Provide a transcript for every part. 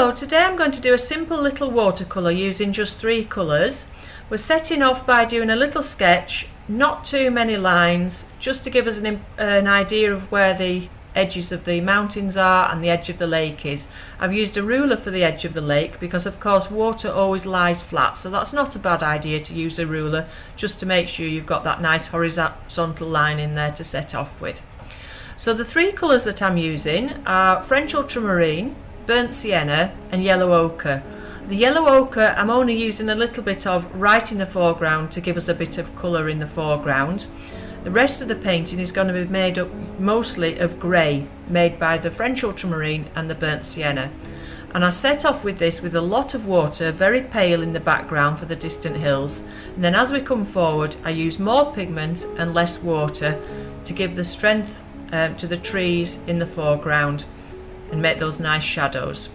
So today I'm going to do a simple little watercolour using just 3 colours. We're setting off by doing a little sketch, not too many lines, just to give us an idea of where the edges of the mountains are and the edge of the lake is. I've used a ruler for the edge of the lake because of course water always lies flat, so that's not a bad idea to use a ruler just to make sure you've got that nice horizontal line in there to set off with. So the 3 colours that I'm using are French Ultramarine, Burnt Sienna and Yellow Ochre. The Yellow Ochre I'm only using a little bit of right in the foreground to give us a bit of colour in the foreground. The rest of the painting is going to be made up mostly of grey, made by the French Ultramarine and the Burnt Sienna. And I set off with this with a lot of water, very pale in the background for the distant hills. And then as we come forward, I use more pigment and less water to give the strength to the trees in the foreground and make those nice shadows.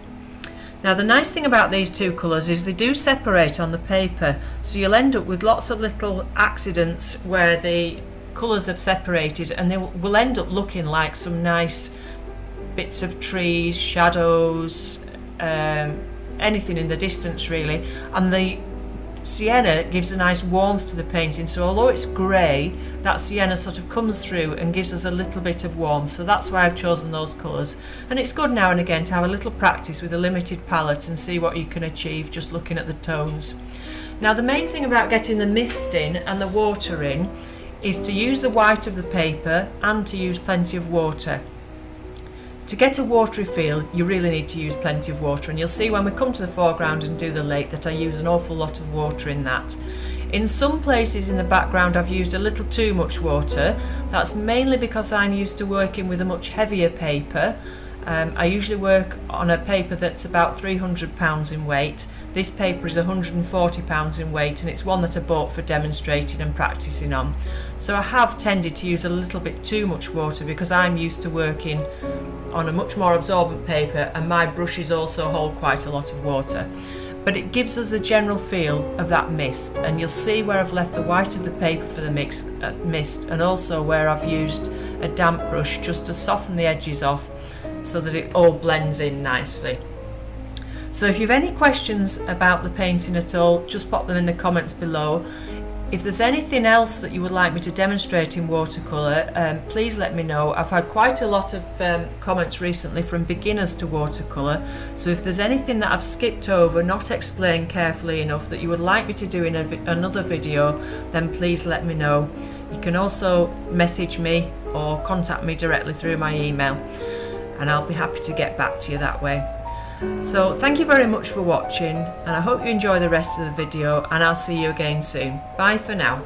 Now the nice thing about these 2 colours is they do separate on the paper, so you'll end up with lots of little accidents where the colours have separated, and they will end up looking like some nice bits of trees, shadows, anything in the distance really. And the sienna gives a nice warmth to the painting, so although it's grey, that sienna sort of comes through and gives us a little bit of warmth, so that's why I've chosen those colours. And it's good now and again to have a little practice with a limited palette and see what you can achieve just looking at the tones. Now the main thing about getting the mist in and the water in is to use the white of the paper and to use plenty of water. To get a watery feel, you really need to use plenty of water, and you'll see when we come to the foreground and do the lake that I use an awful lot of water in that. In some places in the background I've used a little too much water. That's mainly because I'm used to working with a much heavier paper. I usually work on a paper that's about 300 pounds in weight. This paper is 140 pounds in weight, and it's one that I bought for demonstrating and practicing on. So I have tended to use a little bit too much water because I'm used to working on a much more absorbent paper, and my brushes also hold quite a lot of water. But it gives us a general feel of that mist, and you'll see where I've left the white of the paper for the mist, and also where I've used a damp brush just to soften the edges off so that it all blends in nicely. So if you've any questions about the painting at all, just pop them in the comments below. If there's anything else that you would like me to demonstrate in watercolour, please let me know. I've had quite a lot of comments recently from beginners to watercolour, so if there's anything that I've skipped over, not explained carefully enough, that you would like me to do in another video, then please let me know. You can also message me or contact me directly through my email, and I'll be happy to get back to you that way. So thank you very much for watching, and I hope you enjoy the rest of the video, and I'll see you again soon. Bye for now.